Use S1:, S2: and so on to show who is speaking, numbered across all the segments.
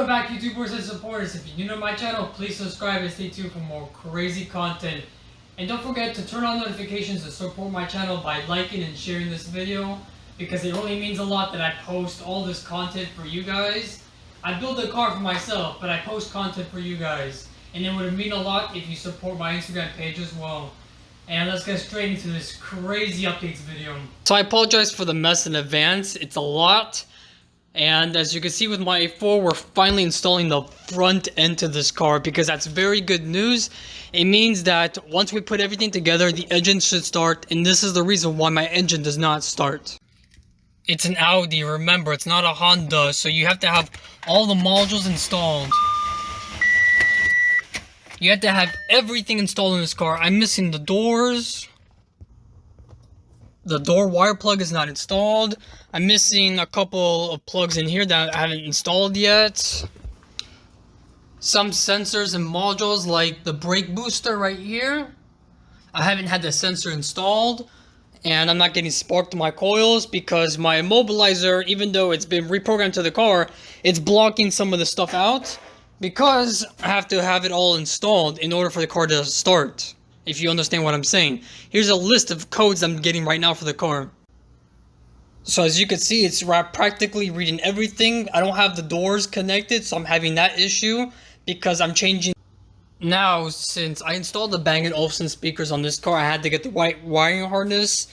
S1: Welcome back, YouTubers and supporters. If you're new to my channel, please subscribe and stay tuned for more crazy content. And don't forget to turn on notifications to support my channel by liking and sharing this video, because it really means a lot that I post all this content for you guys. I build the car for myself, but I post content for you guys. And it would mean a lot if you support my Instagram page as well. And let's get straight into this crazy updates video. So I apologize for the mess in advance. It's a lot. And as you can see with my A4, we're finally installing the front end to this car, because that's very good news. It means that once we put everything together, the engine should start, and this is the reason why my engine does not start. It's an Audi, remember, it's not a Honda, so you have to have all the modules installed. You have to have everything installed in this car. I'm missing the doors. The door wire plug is not installed. I'm missing a couple of plugs in here that I haven't installed yet. Some sensors and modules like the brake booster right here. I haven't had the sensor installed. And I'm not getting spark to my coils because my immobilizer, even though it's been reprogrammed to the car, it's blocking some of the stuff out because I have to have it all installed in order for the car to start. If you understand what I'm saying. Here's a list of codes I'm getting right now for the car. So as you can see, it's practically reading everything. I don't have the doors connected, so I'm having that issue because I'm changing. Now, since I installed the Bang & Olufsen speakers on this car, I had to get the right wiring harness,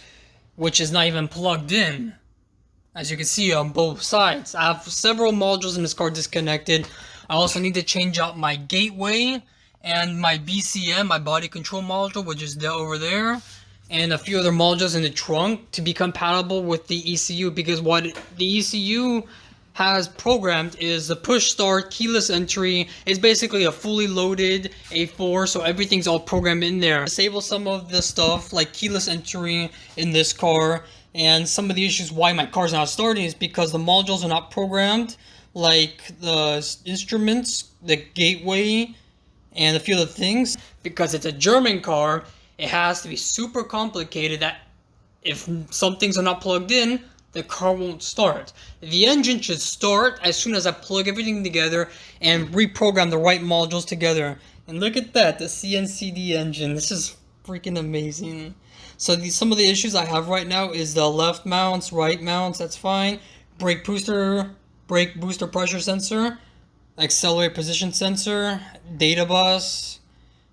S1: which is not even plugged in. As you can see on both sides. I have several modules in this car disconnected. I also need to change out my gateway and my BCM, my body control module, which is over there, and a few other modules in the trunk to be compatible with the ECU, because what the ECU has programmed is the push start keyless entry. It's basically a fully loaded A4, so everything's all programmed in there. Disable some of the stuff like keyless entry in this car, and some of the issues why my car's not starting is because the modules are not programmed, like the instruments, the gateway, and a few other things. Because it's a German car, it has to be super complicated that if some things are not plugged in, the car won't start. The engine should start as soon as I plug everything together and reprogram the right modules together. And look at that, the CNCD engine. This is freaking amazing. So some of the issues I have right now is the left mounts, right mounts, that's fine. Brake booster pressure sensor, accelerator position sensor, data bus.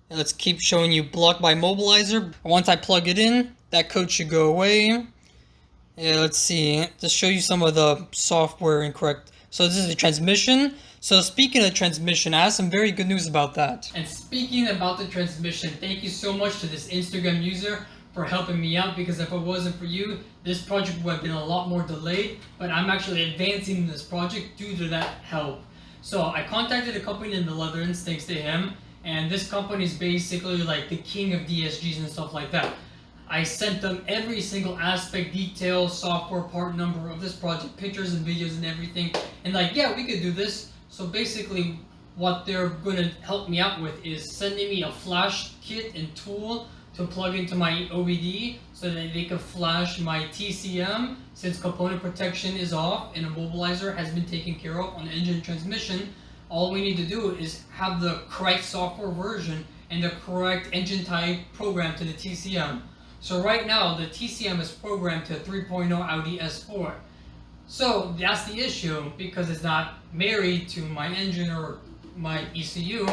S1: And let's keep showing you blocked by immobilizer. Once I plug it in, that code should go away. Yeah, let's see, just show you some of the software incorrect. So this is the transmission. So speaking of transmission, I have some very good news about that. And speaking about the transmission, thank you so much to this Instagram user for helping me out, because if it wasn't for you, this project would have been a lot more delayed. But I'm actually advancing this project due to that help. So I contacted a company in the Netherlands, thanks to him, and this company is basically like the king of DSGs and stuff like that. I sent them every single aspect, detail, software, part number of this project, pictures and videos and everything, and like, yeah, we could do this. So basically what they're going to help me out with is sending me a flash kit and tool to plug into my OBD so that they can flash my TCM, since component protection is off and immobilizer has been taken care of on the engine transmission. All we need to do is have the correct software version and the correct engine type programmed to the TCM. So right now the TCM is programmed to 3.0 Audi S4. So that's the issue, because it's not married to my engine or my ECU.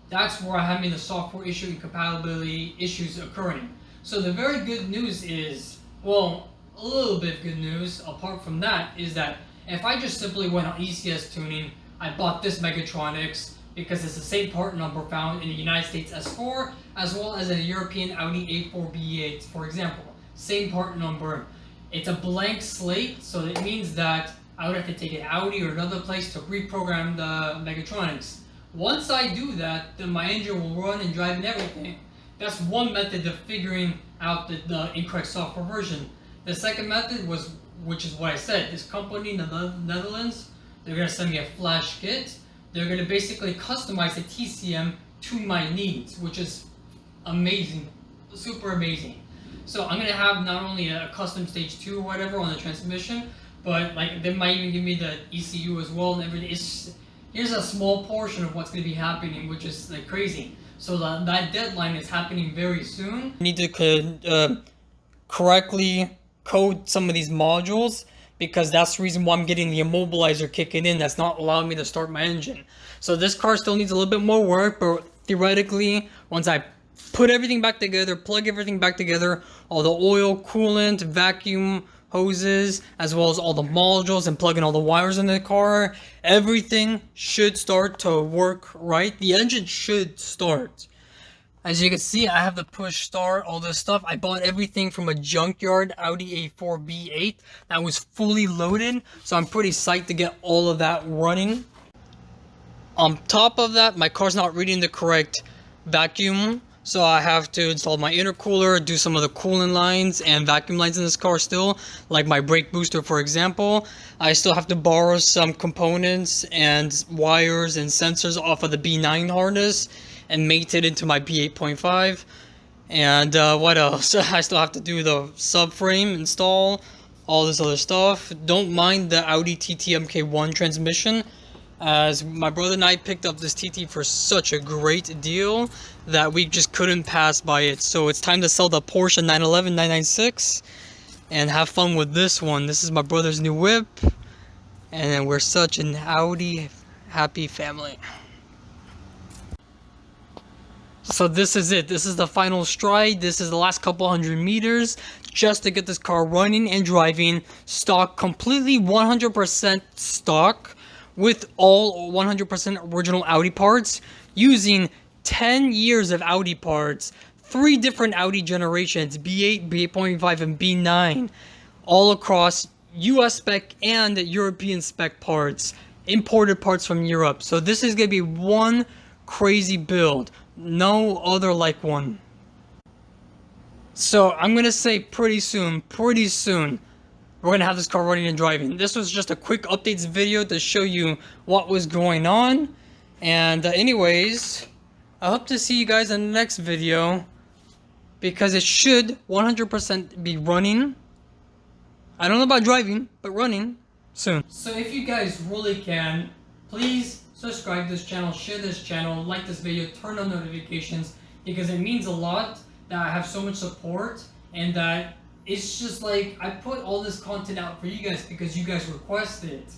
S1: That's where I'm having the software issue and compatibility issues occurring. So the very good news is, well, a little bit of good news apart from that, is that if I just simply went on ECS tuning, I bought this Mechatronics because it's the same part number found in the United States S4 as well as in the European Audi A4 B8, for example. Same part number. It's a blank slate, so it means that I would have to take an Audi or another place to reprogram the Mechatronics. Once I do that, then my engine will run and drive and everything. That's one method of figuring out the incorrect software version. The second method was, which is what I said, this company in the Netherlands, they're going to send me a flash kit. They're going to basically customize the TCM to my needs, which is amazing, super amazing. So I'm going to have not only a custom stage 2 or whatever on the transmission, but like they might even give me the ECU as well and everything. here's a small portion of what's going to be happening, which is like crazy. So that deadline is happening very soon. I need to correctly code some of these modules, because that's the reason why I'm getting the immobilizer kicking in. That's not allowing me to start my engine. So this car still needs a little bit more work, but theoretically, once I put everything back together, plug everything back together, all the oil, coolant, vacuum hoses, as well as all the modules, and plug in all the wires in the car, everything should start to work right. The engine should start. As you can see, I have the push start, all this stuff. I bought everything from a junkyard Audi A4 B8 that was fully loaded, so I'm pretty psyched to get all of that running. On top of that, my car's not reading the correct vacuum, so I have to install my intercooler, do some of the coolant lines and vacuum lines in this car still, like my brake booster, for example. I still have to borrow some components and wires and sensors off of the B9 harness and mate it into my B8.5. And what else? I still have to do the subframe install, all this other stuff. Don't mind the Audi TT MK1 transmission, as my brother and I picked up this TT for such a great deal that we just couldn't pass by it. So it's time to sell the Porsche 911 996 and have fun with this one. This is my brother's new whip, and we're such an Audi happy family. So this is it. This is the final stride. This is the last couple hundred meters just to get this car running and driving. Stock, completely 100% stock, with all 100% original Audi parts, using 10 years of Audi parts, 3 different Audi generations, B8, B8.5, and B9, all across US spec and European spec parts, imported parts from Europe. So this is going to be one crazy build. No other like one. So I'm gonna say pretty soon, we're gonna have this car running and driving. This was just a quick updates video to show you what was going on. And anyways, I hope to see you guys in the next video, because it should 100% be running. I don't know about driving, but running soon. So if you guys really can, please subscribe to this channel, share this channel, like this video, turn on notifications, because it means a lot that I have so much support, and that it's just like I put all this content out for you guys because you guys requested it,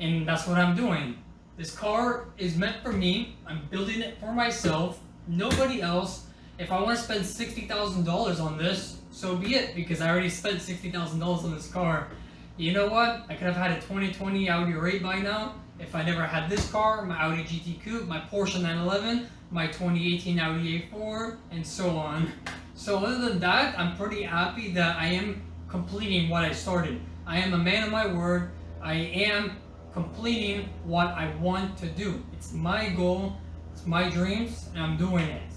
S1: and that's what I'm doing. This car is meant for me. I'm building it for myself, nobody else. If I want to spend $60,000 on this, so be it, because I already spent $60,000 on this car. You know what? I could have had a 2020 Audi A8 by now if I never had this car, my Audi GT Coupe, my Porsche 911, my 2018 Audi A4, and so on. So other than that, I'm pretty happy that I am completing what I started. I am a man of my word. I am completing what I want to do. It's my goal, it's my dreams, and I'm doing it.